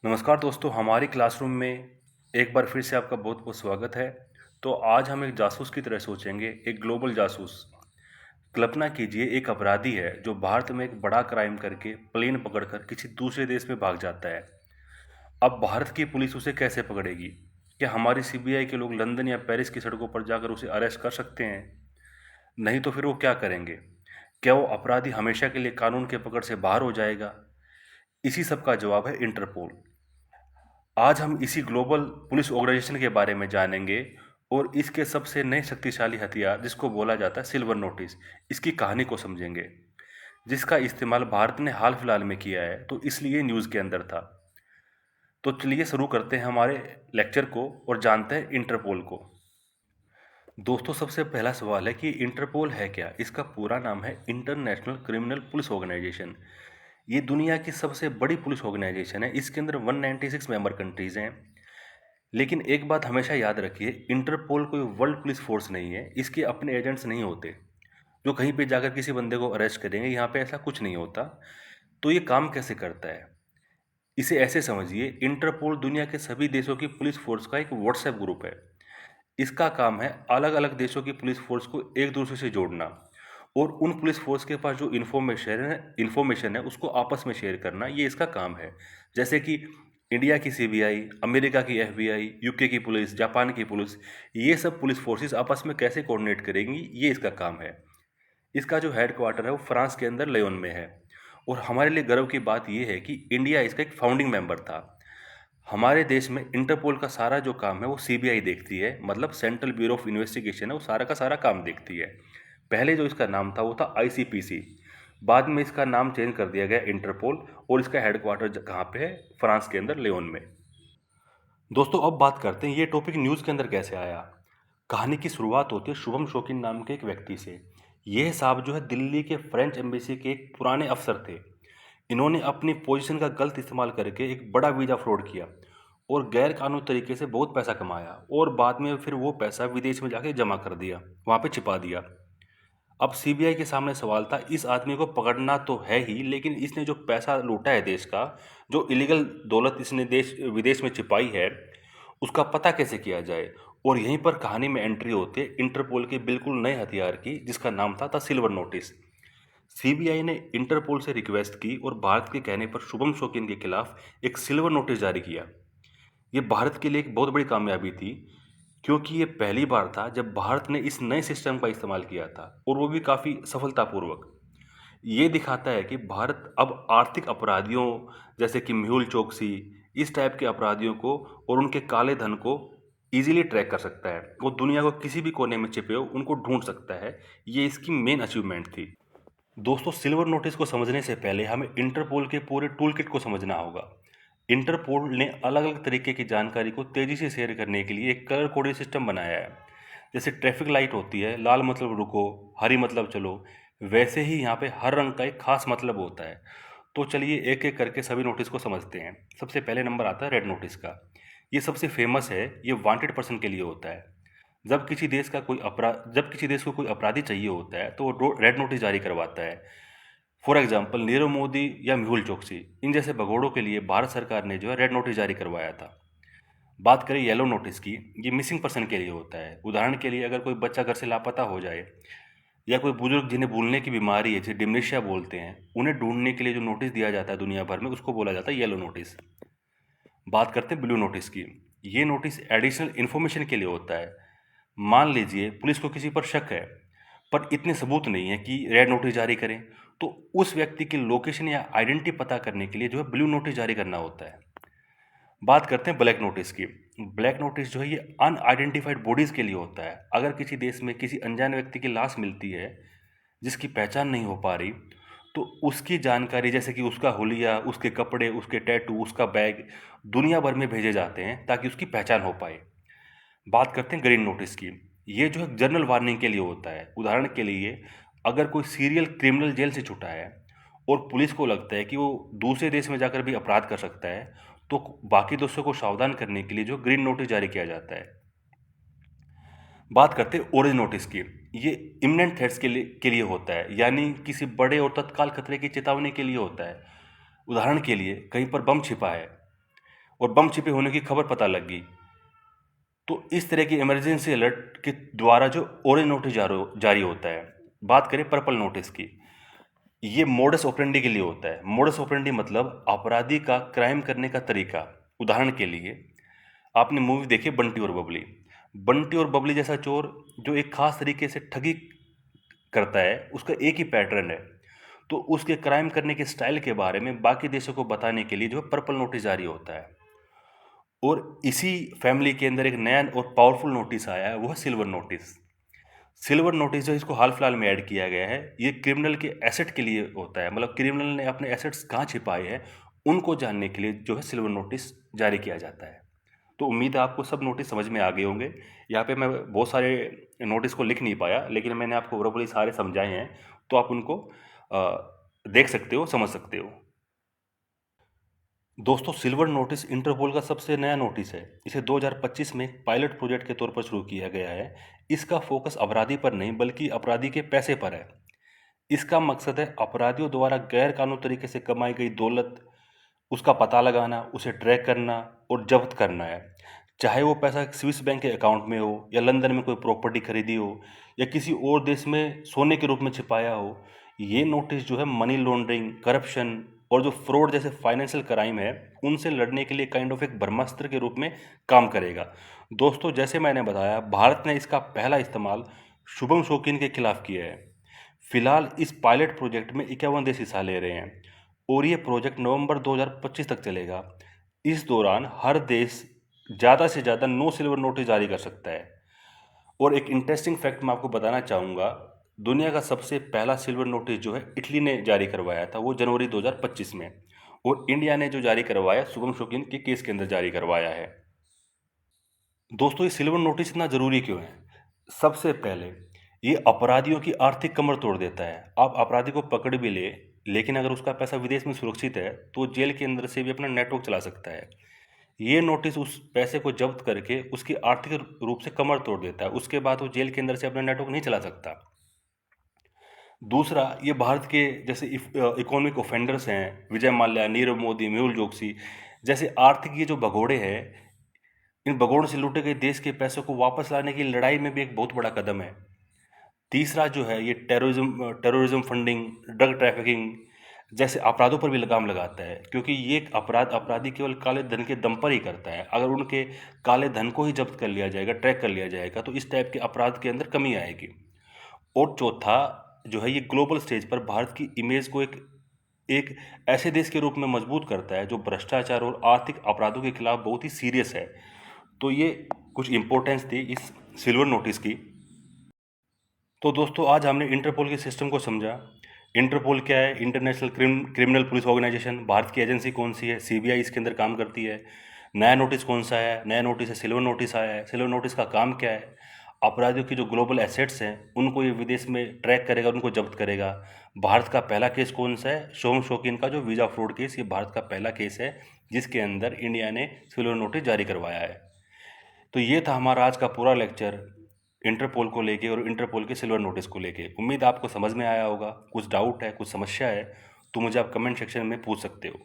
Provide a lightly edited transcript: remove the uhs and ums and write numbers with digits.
नमस्कार दोस्तों, हमारी क्लासरूम में एक बार फिर से आपका बहुत बहुत स्वागत है। तो आज हम एक जासूस की तरह सोचेंगे, एक ग्लोबल जासूस। कल्पना कीजिए, एक अपराधी है जो भारत में एक बड़ा क्राइम करके प्लेन पकड़कर किसी दूसरे देश में भाग जाता है। अब भारत की पुलिस उसे कैसे पकड़ेगी? क्या हमारी सीबीआई के लोग लंदन या पेरिस की सड़कों पर जाकर उसे अरेस्ट कर सकते हैं? नहीं तो फिर वो क्या करेंगे? क्या वो अपराधी हमेशा के लिए कानून के पकड़ से बाहर हो जाएगा? इसी सब का जवाब है इंटरपोल। आज हम इसी ग्लोबल पुलिस ऑर्गेनाइजेशन के बारे में जानेंगे और इसके सबसे नए शक्तिशाली हथियार, जिसको बोला जाता है सिल्वर नोटिस, इसकी कहानी को समझेंगे, जिसका इस्तेमाल भारत ने हाल फिलहाल में किया है, तो इसलिए न्यूज़ के अंदर था। तो चलिए शुरू करते हैं हमारे लेक्चर को और जानते हैं इंटरपोल को। दोस्तों, सबसे पहला सवाल है कि इंटरपोल है क्या। इसका पूरा नाम है इंटरनेशनल क्रिमिनल पुलिस ऑर्गेनाइजेशन। ये दुनिया की सबसे बड़ी पुलिस ऑर्गेनाइजेशन है। इसके अंदर 196 मेंबर कंट्रीज हैं। लेकिन एक बात हमेशा याद रखिए, इंटरपोल कोई वर्ल्ड पुलिस फोर्स नहीं है। इसके अपने एजेंट्स नहीं होते जो कहीं पे जाकर किसी बंदे को अरेस्ट करेंगे। यहाँ पे ऐसा कुछ नहीं होता। तो ये काम कैसे करता है, इसे ऐसे समझिए, इंटरपोल दुनिया के सभी देशों की पुलिस फोर्स का एक व्हाट्सएप ग्रुप है। इसका काम है अलग अलग देशों की पुलिस फोर्स को एक दूसरे से जोड़ना और उन पुलिस फोर्स के पास जो इन्फॉर्मेशन है उसको आपस में शेयर करना। ये इसका काम है। जैसे कि इंडिया की सीबीआई, अमेरिका की एफबीआई, यूके की पुलिस, जापान की पुलिस, ये सब पुलिस फोर्सेस आपस में कैसे कोऑर्डिनेट करेंगी, ये इसका काम है। इसका जो हेड क्वार्टर है वो फ्रांस के अंदर लियोन में है। और हमारे लिए गर्व की बात यह है कि इंडिया इसका एक फाउंडिंग मेंबर था। हमारे देश में इंटरपोल का सारा जो काम है वो सीबीआई देखती है, मतलब सेंट्रल ब्यूरो ऑफ इन्वेस्टिगेशन है, वो सारा का सारा काम देखती है। पहले जो इसका नाम था वो था आईसीपीसी। बाद में इसका नाम चेंज कर दिया गया इंटरपोल और इसका हेडक्वार्टर कहाँ पे है? फ्रांस के अंदर लियोन में। दोस्तों, अब बात करते हैं ये टॉपिक न्यूज़ के अंदर कैसे आया। कहानी की शुरुआत होती है शुभम शौकीन नाम के एक व्यक्ति से। यह साहब जो है दिल्ली के फ्रेंच एम्बेसी के एक पुराने अफसर थे। इन्होंने अपनी पोजीशन का गलत इस्तेमाल करके एक बड़ा वीज़ा फ्रॉड किया और गैर कानूनी तरीके से बहुत पैसा कमाया और बाद में फिर वो पैसा विदेश में जाके जमा कर दिया, वहाँ पे छिपा दिया। अब सीबीआई के सामने सवाल था, इस आदमी को पकड़ना तो है ही, लेकिन इसने जो पैसा लूटा है देश का, जो इलीगल दौलत इसने देश विदेश में छिपाई है, उसका पता कैसे किया जाए। और यहीं पर कहानी में एंट्री होती है इंटरपोल के बिल्कुल नए हथियार की, जिसका नाम था सिल्वर नोटिस। सीबीआई ने इंटरपोल से रिक्वेस्ट की और भारत के कहने पर शुभम शौकीन के खिलाफ एक सिल्वर नोटिस जारी किया। ये भारत के लिए एक बहुत बड़ी कामयाबी थी, क्योंकि ये पहली बार था जब भारत ने इस नए सिस्टम का इस्तेमाल किया था और वो भी काफ़ी सफलतापूर्वक। ये दिखाता है कि भारत अब आर्थिक अपराधियों जैसे कि मेहुल चोकसी, इस टाइप के अपराधियों को और उनके काले धन को इजीली ट्रैक कर सकता है। वो दुनिया को किसी भी कोने में छिपे हो उनको ढूंढ सकता है। ये इसकी मेन अचीवमेंट थी। दोस्तों, सिल्वर नोटिस को समझने से पहले हमें इंटरपोल के पूरे टूल किट को समझना होगा। इंटरपोल ने अलग अलग तरीके की जानकारी को तेज़ी से शेयर करने के लिए एक कलर कोडेड सिस्टम बनाया है। जैसे ट्रैफिक लाइट होती है, लाल मतलब रुको, हरी मतलब चलो, वैसे ही यहाँ पे हर रंग का एक खास मतलब होता है। तो चलिए एक एक करके सभी नोटिस को समझते हैं। सबसे पहले नंबर आता है रेड नोटिस का। ये सबसे फेमस है। ये वांटेड पर्सन के लिए होता है। जब किसी देश को कोई अपराधी चाहिए होता है तो वो रेड नोटिस जारी करवाता है। फॉर एग्जाम्पल, नीरव मोदी या मेहुल चोकसी, इन जैसे भगोड़ों के लिए भारत सरकार ने जो है रेड नोटिस जारी करवाया था। बात करें येलो नोटिस की, ये मिसिंग पर्सन के लिए होता है। उदाहरण के लिए, अगर कोई बच्चा घर से लापता हो जाए या कोई बुजुर्ग जिन्हें भूलने की बीमारी है, जिसे डिमनेशिया बोलते हैं, उन्हें ढूंढने के लिए जो नोटिस दिया जाता है दुनिया भर में, उसको बोला जाता है येलो नोटिस। बात करते हैं ब्लू नोटिस की। ये नोटिस एडिशनल इन्फॉर्मेशन के लिए होता है। मान लीजिए पुलिस को किसी पर शक है पर इतने सबूत नहीं है कि रेड नोटिस जारी करें, तो उस व्यक्ति की लोकेशन या आइडेंटिटी पता करने के लिए जो है ब्लू नोटिस जारी करना होता है। बात करते हैं ब्लैक नोटिस की। ब्लैक नोटिस जो है ये अनआइडेंटिफाइड बॉडीज़ के लिए होता है। अगर किसी देश में किसी अनजान व्यक्ति की लाश मिलती है जिसकी पहचान नहीं हो पा रही, तो उसकी जानकारी जैसे कि उसका हुलिया, उसके कपड़े, उसके टैटू, उसका बैग दुनिया भर में भेजे जाते हैं ताकि उसकी पहचान हो पाए। बात करते हैं ग्रीन नोटिस की। ये जो है जनरल वार्निंग के लिए होता है। उदाहरण के लिए, अगर कोई सीरियल क्रिमिनल जेल से छूटा है और पुलिस को लगता है कि वो दूसरे देश में जाकर भी अपराध कर सकता है, तो बाकी दोस्तों को सावधान करने के लिए जो ग्रीन नोटिस जारी किया जाता है। बात करते हैं ऑरेंज नोटिस की। ये इमिनेंट थ्रेट्स के लिए होता है, यानी किसी बड़े और तत्काल खतरे की चेतावनी के लिए होता है। उदाहरण के लिए, कहीं पर बम छिपा है और बम छिपे होने की खबर पता लग गई। तो इस तरह की इमरजेंसी अलर्ट के द्वारा जो ऑरेंज नोटिस जारी होता है। बात करें पर्पल नोटिस की, ये मोडस ऑपरेंडी के लिए होता है। मोडस ऑपरेंडी मतलब अपराधी का क्राइम करने का तरीका। उदाहरण के लिए आपने मूवी देखी बंटी और बबली। बंटी और बबली जैसा चोर जो एक खास तरीके से ठगी करता है, उसका एक ही पैटर्न है। तो उसके क्राइम करने के स्टाइल के बारे में बाकी देशों को बताने के लिए जो है पर्पल नोटिस जारी होता है। और इसी फैमिली के अंदर एक नया और पावरफुल नोटिस आया है, वो है सिल्वर नोटिस। सिल्वर नोटिस जो इसको हाल फिलहाल में ऐड किया गया है, ये क्रिमिनल के एसेट के लिए होता है। मतलब क्रिमिनल ने अपने एसेट्स कहाँ छिपाए हैं उनको जानने के लिए जो है सिल्वर नोटिस जारी किया जाता है। तो उम्मीद है आपको सब नोटिस समझ में आ गए होंगे। यहाँ पे मैं बहुत सारे नोटिस को लिख नहीं पाया, लेकिन मैंने आपको ओवरऑल सारे समझाए हैं, तो आप उनको देख सकते हो, समझ सकते हो। दोस्तों, सिल्वर नोटिस इंटरपोल का सबसे नया नोटिस है। इसे 2025 में एक पायलट प्रोजेक्ट के तौर पर शुरू किया गया है। इसका फोकस अपराधी पर नहीं बल्कि अपराधी के पैसे पर है। इसका मकसद है अपराधियों द्वारा गैर कानूनी तरीके से कमाई गई दौलत, उसका पता लगाना, उसे ट्रैक करना और जब्त करना है। चाहे वो पैसा स्विस बैंक के अकाउंट में हो, या लंदन में कोई प्रॉपर्टी खरीदी हो, या किसी और देश में सोने के रूप में छिपाया हो। ये नोटिस जो है मनी लॉन्ड्रिंग, करप्शन और जो फ्रॉड जैसे फाइनेंशियल क्राइम है उनसे लड़ने के लिए काइंड ऑफ एक ब्रह्मास्त्र के रूप में काम करेगा। दोस्तों, जैसे मैंने बताया, भारत ने इसका पहला इस्तेमाल शुभम शौकीन के खिलाफ किया है। फिलहाल इस पायलट प्रोजेक्ट में 51 देश हिस्सा ले रहे हैं और ये प्रोजेक्ट नवंबर 2025 तक चलेगा। इस दौरान हर देश ज़्यादा से ज़्यादा 9 सिल्वर नोटिस जारी कर सकता है। और एक इंटरेस्टिंग फैक्ट मैं आपको बताना चाहूँगा, दुनिया का सबसे पहला सिल्वर नोटिस जो है इटली ने जारी करवाया था, वो जनवरी 2025 में। और इंडिया ने जो जारी करवाया शुभम शौकीन के केस के अंदर जारी करवाया है। दोस्तों, ये सिल्वर नोटिस इतना ज़रूरी क्यों है? सबसे पहले, ये अपराधियों की आर्थिक कमर तोड़ देता है। आप अपराधी को पकड़ भी ले, लेकिन अगर उसका पैसा विदेश में सुरक्षित है तो जेल के अंदर से भी अपना नेटवर्क चला सकता है। ये नोटिस उस पैसे को जब्त करके उसकी आर्थिक रूप से कमर तोड़ देता है। उसके बाद वो जेल के अंदर से अपना नेटवर्क नहीं चला सकता। दूसरा, ये भारत के जैसे इकोनॉमिक ऑफेंडर्स हैं, विजय माल्या, नीरव मोदी, मेहुल चोकसी जैसे आर्थिक ये जो भगोड़े हैं, इन भगोड़ों से लूटे गए देश के पैसों को वापस लाने की लड़ाई में भी एक बहुत बड़ा कदम है। तीसरा जो है, ये टेररिज्म फंडिंग, ड्रग ट्रैफिकिंग जैसे अपराधों पर भी लगाम लगाता है, क्योंकि ये एक अपराधी केवल काले धन के दम पर ही करता है। अगर उनके काले धन को ही जब्त कर लिया जाएगा, ट्रैक कर लिया जाएगा, तो इस टाइप के अपराध के अंदर कमी आएगी। और चौथा जो है, ये ग्लोबल स्टेज पर भारत की इमेज को एक एक ऐसे देश के रूप में मजबूत करता है जो भ्रष्टाचार और आर्थिक अपराधों के खिलाफ बहुत ही सीरियस है। तो ये कुछ इंपॉर्टेंस थी इस सिल्वर नोटिस की। तो दोस्तों, आज हमने इंटरपोल के सिस्टम को समझा। इंटरपोल क्या है? International criminal police organisation. Bharat की एजेंसी कौन सी है? सीबीआई इसके अंदर काम करती है। नया नोटिस कौन सा है? नया नोटिस है सिल्वर नोटिस आया है। सिल्वर नोटिस का काम क्या है? अपराधियों की जो ग्लोबल एसेट्स हैं उनको ये विदेश में ट्रैक करेगा, उनको जब्त करेगा। भारत का पहला केस कौन सा है? शुभम शौकीन का जो वीज़ा फ्रॉड केस, ये भारत का पहला केस है जिसके अंदर इंडिया ने सिल्वर नोटिस जारी करवाया है। तो ये था हमारा आज का पूरा लेक्चर इंटरपोल को लेके और इंटरपोल के सिल्वर नोटिस को लेके। उम्मीद आपको समझ में आया होगा। कुछ डाउट है, कुछ समस्या है, तो मुझे आप कमेंट सेक्शन में पूछ सकते हो।